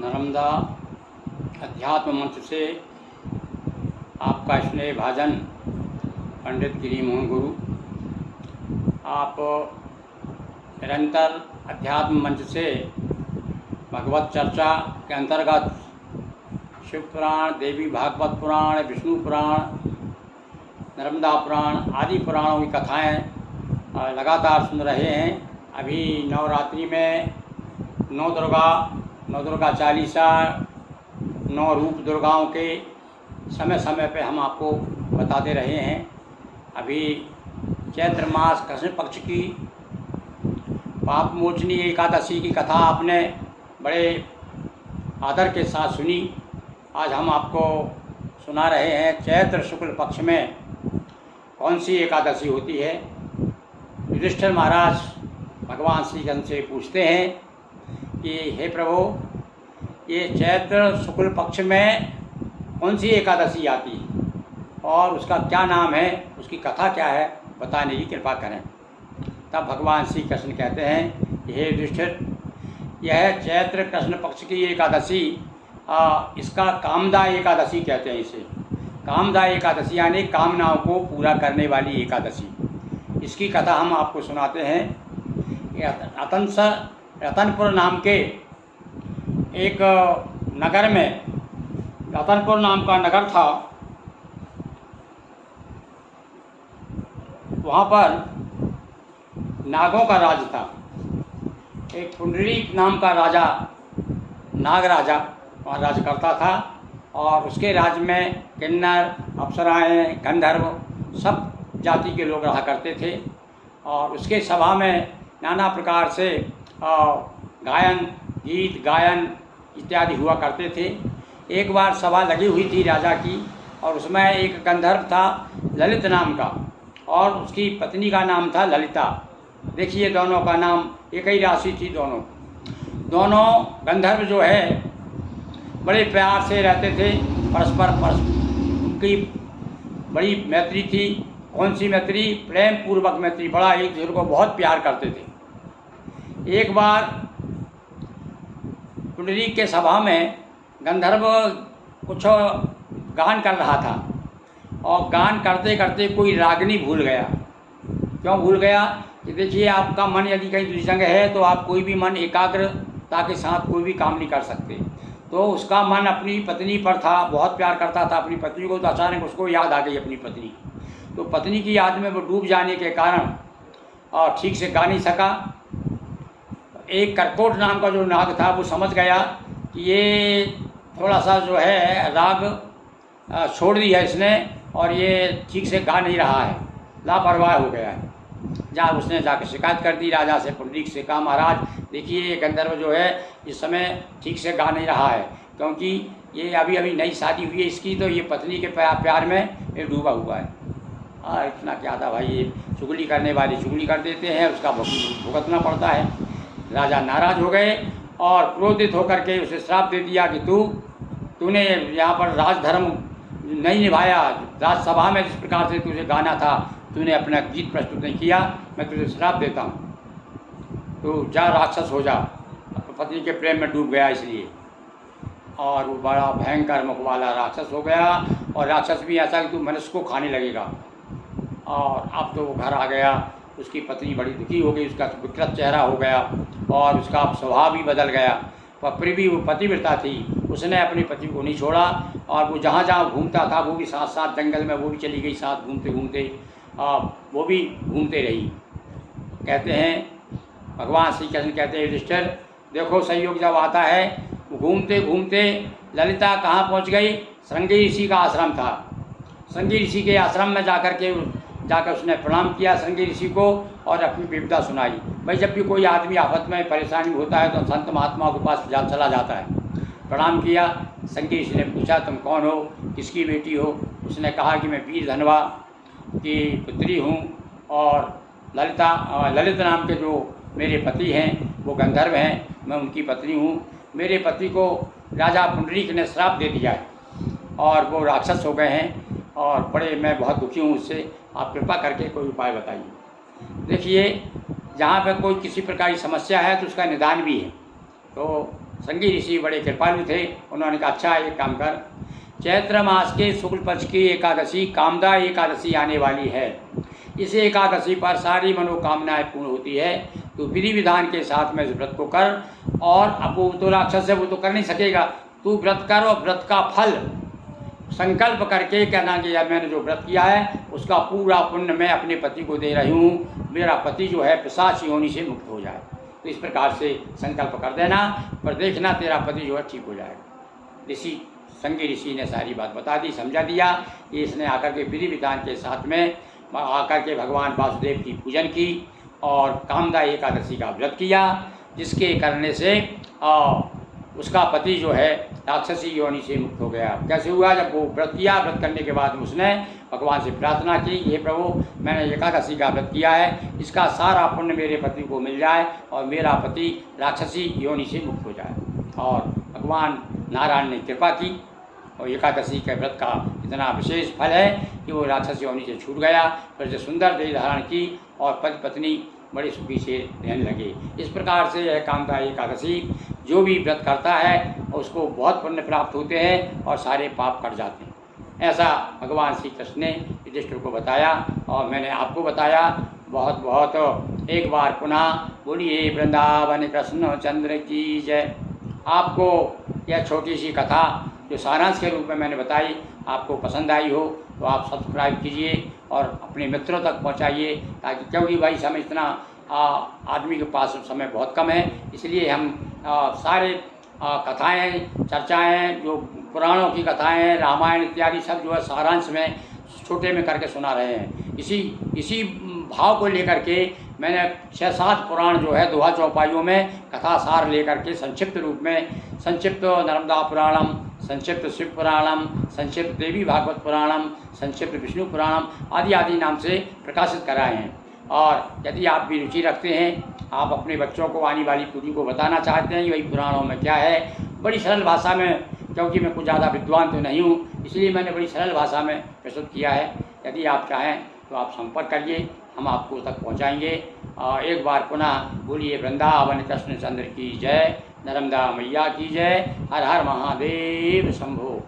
नर्मदा अध्यात्म मंच से आपका स्नेह भाजन पंडित गिरी मोहन गुरु। आप निरंतर अध्यात्म मंच से भगवत चर्चा के अंतर्गत शिव पुराण, देवी भागवत पुराण, विष्णु पुराण, नर्मदा पुराण आदि पुराणों की कथाएं लगातार सुन रहे हैं। अभी नवरात्रि में नौ दुर्गा चालीसा, 9 रूप दुर्गाओं के समय समय पे हम आपको बताते रहे हैं। अभी चैत्र मास कृष्ण पक्ष की पाप मोचनी एकादशी की कथा आपने बड़े आदर के साथ सुनी। आज हम आपको सुना रहे हैं चैत्र शुक्ल पक्ष में कौन सी एकादशी होती है। युधिष्ठिर महाराज भगवान श्री कृष्ण से पूछते हैं कि हे प्रभु, ये चैत्र शुक्ल पक्ष में कौन सी एकादशी आती है और उसका क्या नाम है, उसकी कथा क्या है, बताने की कृपा करें। तब भगवान श्री कृष्ण कहते हैं कि हे युधिष्ठिर, यह चैत्र कृष्ण पक्ष की एकादशी इसका कामदा एकादशी कहते हैं। इसे कामदा एकादशी यानी कामनाओं को पूरा करने वाली एकादशी। इसकी कथा हम आपको सुनाते हैं। रतनपुर नाम के एक नगर में, रतनपुर नाम का नगर था, वहाँ पर नागों का राज था। एक पुंडरीक नाम का राजा, नाग राजा वहाँ राज करता था और उसके राज्य में किन्नर, अप्सराएँ, गंधर्व सब जाति के लोग रहा करते थे। और उसके सभा में नाना प्रकार से गायन, गीत गायन इत्यादि हुआ करते थे। एक बार सभा लगी हुई थी राजा की और उसमें एक गंधर्व था ललित नाम का और उसकी पत्नी का नाम था ललिता। देखिए, दोनों का नाम एक ही राशि थी। दोनों गंधर्व जो है बड़े प्यार से रहते थे, परस्पर उनकी बड़ी मैत्री थी। कौन सी मैत्री? प्रेम पूर्वक मैत्री, बड़ा एक दूसरे को बहुत प्यार करते थे। एक बार पुंडरीक के सभा में गंधर्व कुछ गान कर रहा था और गान करते करते कोई रागनी भूल गया। क्यों भूल गया? कि देखिए, आपका मन यदि कहीं दूसरी जगह है तो आप कोई भी मन एकाग्रता के साथ कोई भी काम नहीं कर सकते। तो उसका मन अपनी पत्नी पर था, बहुत प्यार करता था अपनी पत्नी को। तो अचानक उसको याद आ गई अपनी पत्नी। तो पत्नी की याद में वो डूब जाने के कारण और ठीक से गा नहीं सका। एक करकोट नाम का जो नाग था वो समझ गया कि ये थोड़ा सा जो है राग छोड़ दिया इसने और ये ठीक से गा नहीं रहा है, लापरवाह हो गया है। उसने जाकर शिकायत कर दी राजा से, पुंडरीक से। कहा, महाराज देखिए, ये गंधर्व जो है इस समय ठीक से गा नहीं रहा है, क्योंकि ये अभी अभी नई शादी हुई है इसकी, तो ये पत्नी के प्यार में ये डूबा हुआ है। इतना क्या था भाई, ये चुगली करने वाले चुगली कर देते हैं, उसका भुगतना पड़ता है। राजा नाराज हो गए और क्रोधित होकर के उसे श्राप दे दिया कि तूने यहाँ पर राजधर्म नहीं निभाया, राजसभा में जिस प्रकार से तुझे गाना था, तूने अपना गीत प्रस्तुत नहीं किया, मैं तुझे श्राप देता हूँ। तो जा, राक्षस हो जा। पत्नी के प्रेम में डूब गया इसलिए, और वो बड़ा भयंकर मुख वाला राक्षस हो गया। और राक्षस भी ऐसा कि तू मनुष्य को खाने लगेगा। और अब तो वो घर आ गया, उसकी पत्नी बड़ी दुखी हो गई, उसका विकृत चेहरा हो गया और उसका स्वभाव भी बदल गया। पर फिर भी वो पतिव्रता थी, उसने अपने पति को नहीं छोड़ा और वो जहाँ जहाँ घूमता था वो भी साथ साथ जंगल में वो भी चली गई साथ घूमते घूमते, वो भी घूमते रही। कहते हैं भगवान श्री कृष्ण कहते हैं, युधिष्ठिर देखो, संयोग जब आता है, घूमते घूमते ललिता कहाँ पहुँच गई? श्रृंगी ऋषि का आश्रम था। श्रृंगी ऋषि के आश्रम में जाकर उसने प्रणाम किया श्रृंगी ऋषि को और अपनी विपदा सुनाई। भाई, जब भी कोई आदमी आफत में परेशानी होता है तो संत महात्माओं के पास चला जाता है। प्रणाम किया। श्रृंगी ऋषि ने पूछा, तुम कौन हो, किसकी बेटी हो? उसने कहा कि मैं वीर धनवा की पुत्री हूँ और ललित नाम के जो मेरे पति हैं वो गंधर्व हैं, मैं उनकी पत्नी हूँ। मेरे पति को राजा पुंडरीक ने श्राप दे दिया है और वो राक्षस हो गए हैं और मैं बहुत दुखी हूँ उससे। आप कृपा करके कोई उपाय बताइए। देखिए, जहाँ पर कोई किसी प्रकार की समस्या है तो उसका निदान भी है। तो संगी ऋषि बड़े कृपालु थे। उन्होंने कहा अच्छा एक काम कर, चैत्र मास के शुक्ल पक्ष की एकादशी कामदा एकादशी आने वाली है। इस एकादशी पर सारी मनोकामनाएं पूर्ण होती है। तो विधि विधान के साथ में इस व्रत को कर। और अब वो तो राक्षस है, वो तो कर नहीं सकेगा, तू व्रत कर और व्रत का फल संकल्प करके कहना कि यार मैंने जो व्रत किया है उसका पूरा पुण्य मैं अपने पति को दे रही हूँ, मेरा पति जो है पिशाच योनि से मुक्त हो जाए। तो इस प्रकार से संकल्प कर देना, पर देखना तेरा पति जो है ठीक हो जाएगा। ऋषि संगी ऋषि ने सारी बात बता दी, समझा दिया। इसने आकर के विधि विधान के साथ में आकर के भगवान वासुदेव की पूजन की और कामदा एकादशी का व्रत किया, जिसके करने से उसका पति जो है राक्षसी योनि से मुक्त हो गया। कैसे हुआ? जब वो व्रत किया, व्रत करने के बाद उसने भगवान से प्रार्थना की, हे प्रभु मैंने एकादशी का व्रत किया है, इसका सारा पुण्य मेरे पति को मिल जाए और मेरा पति राक्षसी योनि से मुक्त हो जाए। और भगवान नारायण ने कृपा की और एकादशी के व्रत का इतना विशेष फल है कि वो राक्षस योनि से छूट गया, फिर से सुंदर देह धारण की और पति पत्नी बड़े सुखी से रहने लगे। इस प्रकार से यह कामदा एकादशी जो भी व्रत करता है उसको बहुत पुण्य प्राप्त होते हैं और सारे पाप कट जाते हैं। ऐसा भगवान श्री कृष्ण ने युधिष्ठिर को बताया और मैंने आपको बताया। बहुत बहुत एक बार पुनः बोलिए वृंदावन कृष्ण चंद्र की जय। आपको यह छोटी सी कथा जो सारांश के रूप में मैंने बताई आपको पसंद आई हो तो आप सब्सक्राइब कीजिए और अपने मित्रों तक पहुंचाइए, ताकि क्योंकि भाई समय इतना आदमी के पास समय बहुत कम है, इसलिए हम सारे कथाएं चर्चाएं जो पुराणों की कथाएं हैं, रामायण इत्यादि सब जो है सारांश में छोटे में करके सुना रहे हैं। इसी भाव को लेकर के मैंने 6-7 पुराण जो है दोहा चौपाइयों में कथा सार लेकर के संक्षिप्त रूप में, संक्षिप्त नर्मदा पुराणम, संक्षिप्त शिव पुराणम, संक्षिप्त देवी भागवत पुराणम, संक्षिप्त विष्णु पुराणम आदि नाम से प्रकाशित कराए हैं। और यदि आप भी रुचि रखते हैं, आप अपने बच्चों को आने वाली पीढ़ी को बताना चाहते हैं वही पुराणों में क्या है, बड़ी सरल भाषा में, क्योंकि मैं कुछ ज़्यादा विद्वान तो नहीं हूँ इसलिए मैंने बड़ी सरल भाषा में प्रस्तुत किया है। यदि आप चाहें तो आप संपर्क करिए, हम आपको तक पहुँचाएँगे। एक बार पुनः बोलिए वृंदावन कृष्ण चंद्र की जय, नर्मदा मैया की जय, हर हर महादेव शंभो।